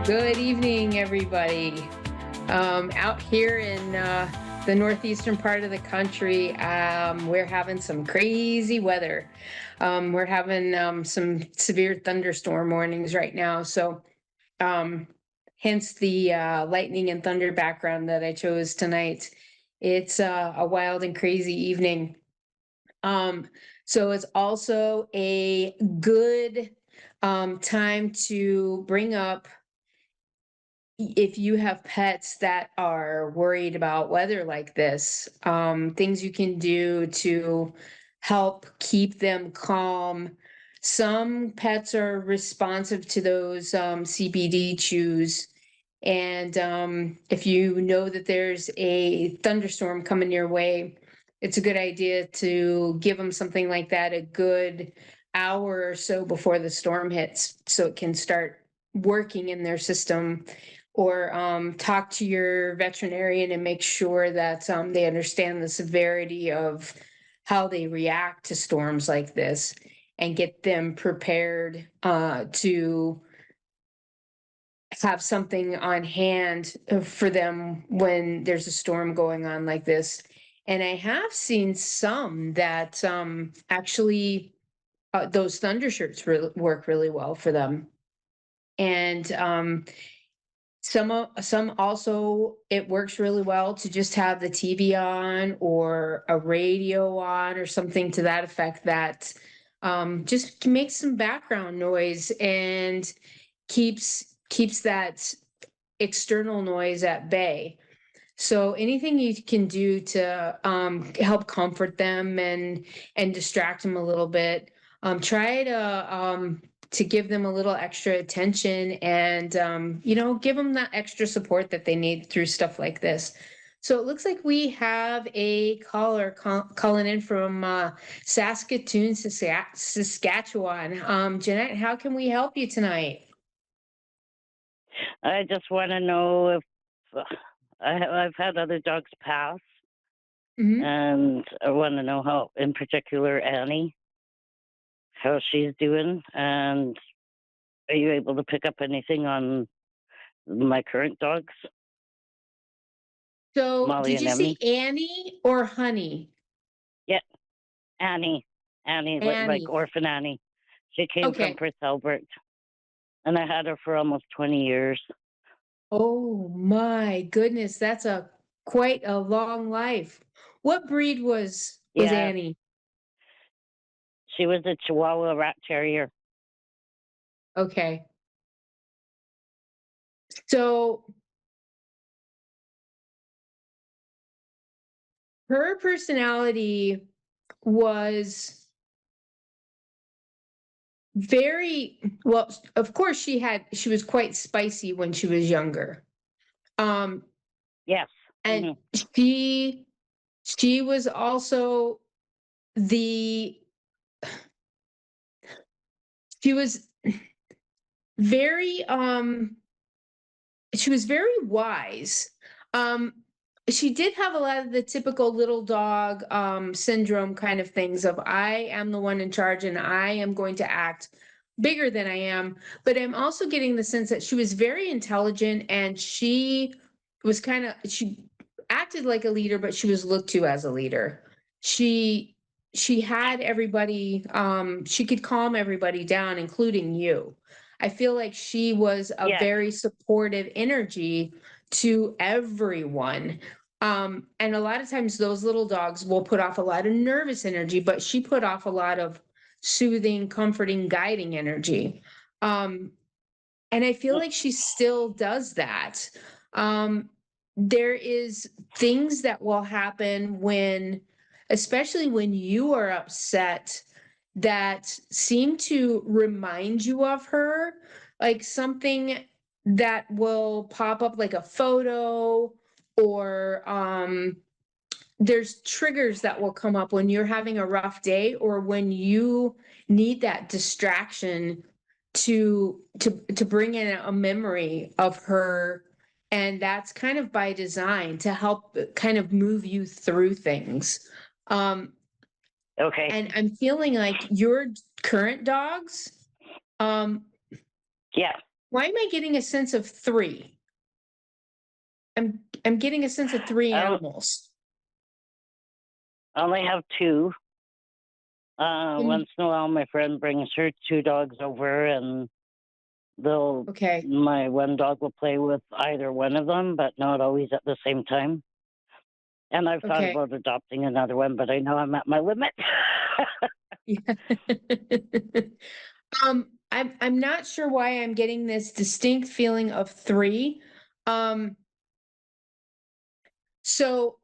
Good evening, everybody. Out here in the northeastern part of the country, we're having some crazy weather. We're having some severe thunderstorm warnings right now. So, um, hence the lightning and thunder background that I chose tonight. It's a wild and crazy evening. Um, so, it's also a good time to bring up if you have pets that are worried about weather like this, things you can do to help keep them calm. Some pets are responsive to those CBD chews. And if you know that there's a thunderstorm coming your way, it's a good idea to give them something like that a good hour or so before the storm hits so it can start working in their system, or talk to your veterinarian and make sure that they understand the severity of how they react to storms like this and get them prepared to have something on hand for them when there's a storm going on like this. And I have seen some that actually those thunder shirts work really well for them. And some also, it works really well to just have the TV on or a radio on or something to that effect that just makes some background noise and keeps that external noise at bay. So anything you can do to help comfort them and distract them a little bit, try to give them a little extra attention and give them that extra support that they need through stuff like this. So it looks like we have a caller calling in from Saskatoon, Saskatchewan. Jeanette, how can we help you tonight? I just want to know if I've had other dogs pass, Hmm. and I want to know how, in particular, Annie, how she's doing, and are you able to pick up anything on my current dogs, So Molly did and you say Emmy? Annie or Honey? Yeah, Annie, like Annie. Orphan Annie. She came from Okay. Prince Albert, and I had her for almost 20 years. Oh my goodness, that's a quite a long life. What breed was Yeah, Annie? she was a Chihuahua Rat Terrier. Okay. So her personality was very well, of course she was quite spicy when she was younger. Um Yes. and Hmm. she she was also the she was very she was very wise. Um, she did have a lot of the typical little dog syndrome kind of things of I am the one in charge and I am going to act bigger than I am. But I'm also getting the sense that she was very intelligent and she acted like a leader, but she was looked to as a leader. She she had everybody, she could calm everybody down, including you. I feel like she was a Yes. very supportive energy to everyone. And a lot of times those little dogs will put off a lot of nervous energy, but she put off a lot of soothing, comforting, guiding energy. Um, and I feel Mm. like she still does that. Um, there is things that will happen when, especially when you are upset, that seem to remind you of her, like something that will pop up like a photo, or there's triggers that will come up when you're having a rough day or when you need that distraction to bring in a memory of her, and that's kind of by design to help kind of move you through things. um Okay. and I'm feeling like your current dogs, um Yeah. Why am I getting a sense of three? I'm getting a sense of three I animals. only have two. Um, Once in a while, my friend brings her two dogs over, and they'll okay, my one dog will play with either one of them, but not always at the same time. And I've thought okay. about adopting another one, but I know I'm at my limit. Yeah. I'm not sure why I'm getting this distinct feeling of three. Um, so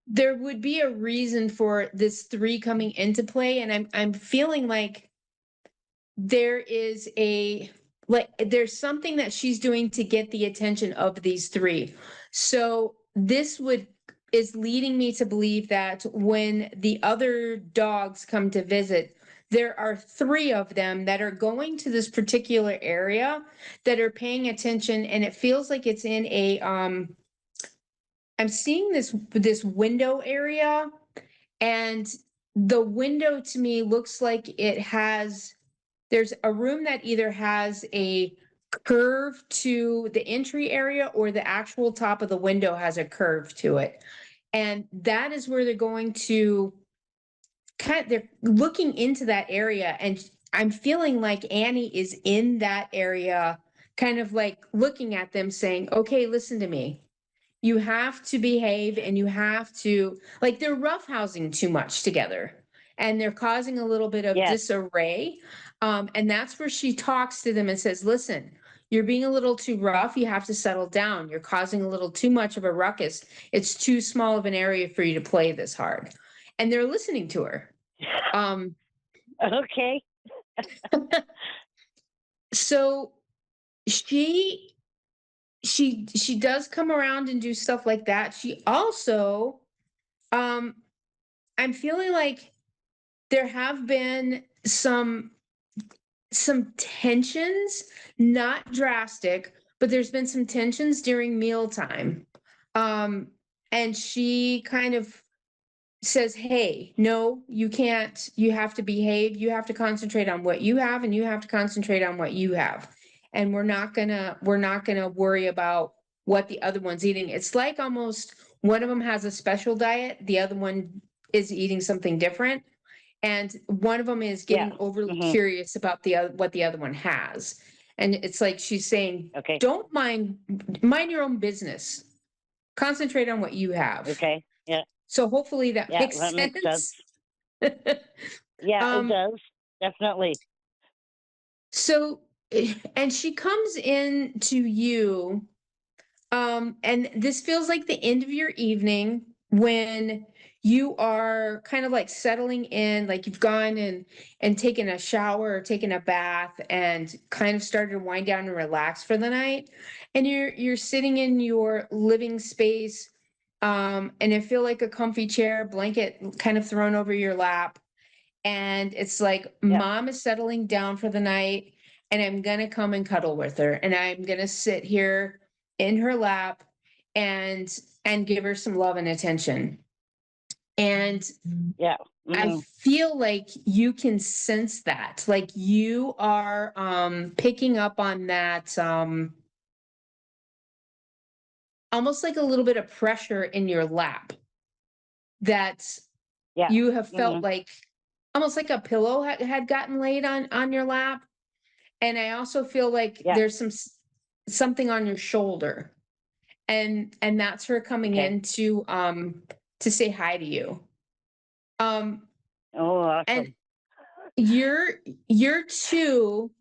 there would be a reason for this three coming into play, and I'm feeling like there is a like there's something that she's doing to get the attention of these three. So this would is leading me to believe that when the other dogs come to visit, there are three of them that are going to this particular area that are paying attention, and it feels like it's in a I'm seeing this window area, and the window to me looks like it has there's a room that either has a curve to the entry area or the actual top of the window has a curve to it. And that is where they're going to they're looking into that area. And I'm feeling like Annie is in that area, kind of like looking at them saying, okay, listen to me. You have to behave and you have to, like, they're roughhousing too much together and they're causing a little bit of Yes. disarray. And that's where she talks to them and says, listen, you're being a little too rough. You have to settle down. You're causing a little too much of a ruckus. It's too small of an area for you to play this hard. And they're listening to her. Um, Okay. so she she does come around and do stuff like that. She also um I'm feeling like there have been some tensions, not drastic, but there's been some tensions during mealtime. Um, and she kind of says, "Hey, no, you can't. You have to behave. You have to concentrate on what you have, and you have to concentrate on what you have. And we're not gonna worry about what the other one's eating. It's like almost one of them has a special diet, the other one is eating something different, and one of them is Yeah. getting overly Hmm. curious about the other what the other one has. And it's like she's saying, Okay. "Don't mind your own business. Concentrate on what you have." Okay. Yeah. So hopefully that Yeah. makes That makes sense. sense. Yeah, it um, does. Definitely. so, and she comes in to you, and this feels like the end of your evening when you are kind of like settling in, like you've gone and taken a shower or taken a bath and kind of started to wind down and relax for the night. And you're sitting in your living space, and it feel like a comfy chair, blanket kind of thrown over your lap, and it's like Yeah. mom is settling down for the night and I'm going to come and cuddle with her and I'm going to sit here in her lap and give her some love and attention. And Yeah. I Hmm. feel like you can sense that, like you are picking up on that, almost like a little bit of pressure in your lap that Yeah. you have Hmm. felt like almost like a pillow had gotten laid on your lap. And I also feel like Yeah. there's something on your shoulder, and that's her coming Okay. in to say hi to you. Um, Oh, and awesome. you're you're two.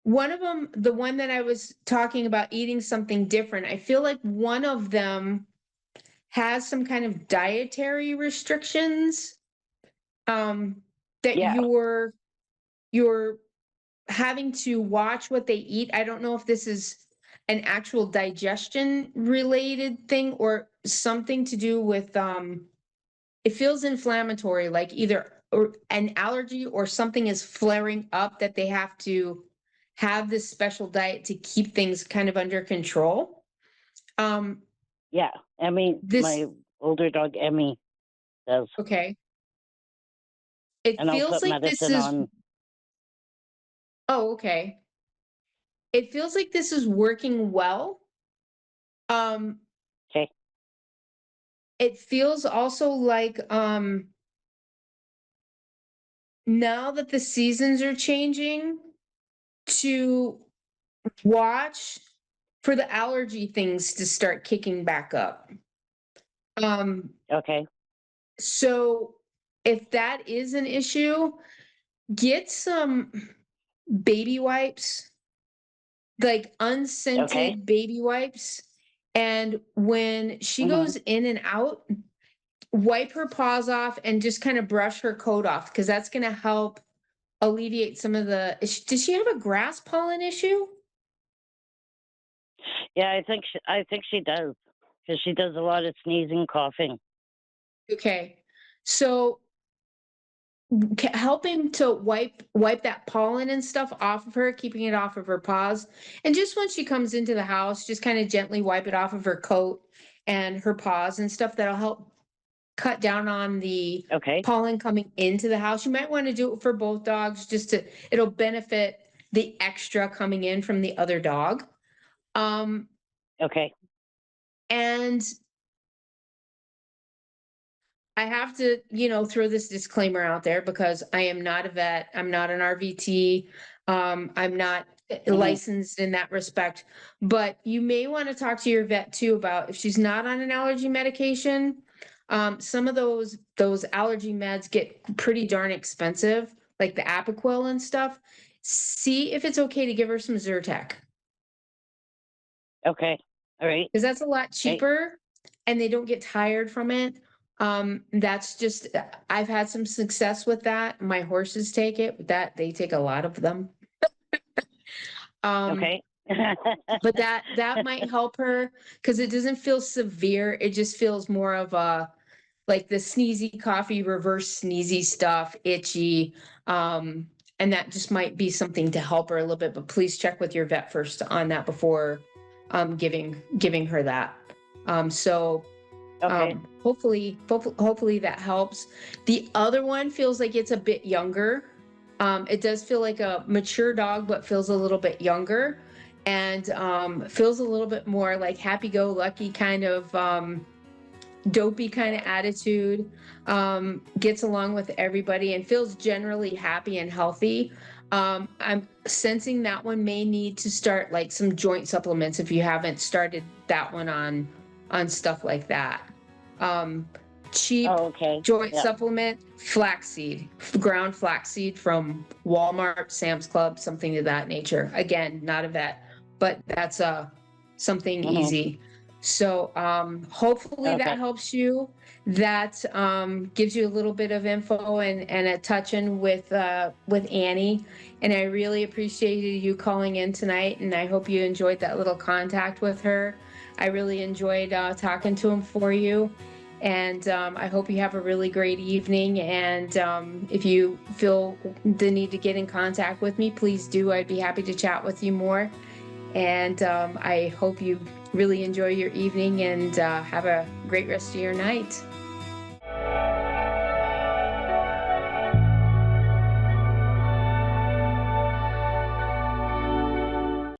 One of them, the one that I was talking about eating something different, I feel like one of them has some kind of dietary restrictions, that Yeah. you're having to watch what they eat. I don't know if this is an actual digestion related thing or something to do with it feels inflammatory, like either or an allergy or something is flaring up that they have to have this special diet to keep things kind of under control. Um Yeah. Emmy, this my older dog Emmy does, okay. It and I'll feels put like this medicine is on. oh, okay. it feels like this is working well. Um, Okay. it feels also like now that the seasons are changing, to watch for the allergy things to start kicking back up. Um, Okay. so if that is an issue, get some baby wipes, like Okay. unscented baby wipes. And when she Mhm. goes in and out, wipe her paws off and just kind of brush her coat off because that's going to help alleviate some of the. Does she have a grass pollen issue? Yeah, I think she does, because she does a lot of sneezing, coughing. Okay. So helping to wipe that pollen and stuff off of her, keeping it off of her paws, and just when she comes into the house, just kind of gently wipe it off of her coat and her paws and stuff. That'll help cut down on the Okay. pollen coming into the house. You might want to do it for both dogs, just to it'll benefit the extra coming in from the other dog. Um, Okay. and I have to, throw this disclaimer out there because I am not a vet. I'm not an RVT. I'm not Mhm. licensed in that respect. But you may want to talk to your vet too about if she's not on an allergy medication. Some of those allergy meds get pretty darn expensive, like the Apoquel and stuff. See if it's okay to give her some Zyrtec Okay. All right. because that's a lot Right. cheaper and they don't get tired from it. That's just I've had some success with that. My horses take it, but that they take a lot of them. Um, Okay. but that might help her because it doesn't feel severe. It just feels more of a like the sneezy coffee, reverse sneezy stuff, itchy. And that just might be something to help her a little bit. But please check with your vet first on that before giving her that. So Okay. hopefully that helps. The other one feels like it's a bit younger. It does feel like a mature dog, but feels a little bit younger, and feels a little bit more like happy-go-lucky kind of dopey kind of attitude. Gets along with everybody and feels generally happy and healthy. I'm sensing that one may need to start like some joint supplements if you haven't started that one on stuff like that. Um, cheap Oh, okay. joint Yep. supplement, flaxseed, ground flaxseed from Walmart, Sam's Club, something of that nature. Again, not a vet, but that's something Mhm. easy. So hopefully that Okay. helps you. That gives you a little bit of info and a touch in with Annie. And I really appreciated you calling in tonight. And I hope you enjoyed that little contact with her. I really enjoyed talking to him for you. And I hope you have a really great evening. And if you feel the need to get in contact with me, please do. I'd be happy to chat with you more. And I hope you really enjoy your evening and have a great rest of your night.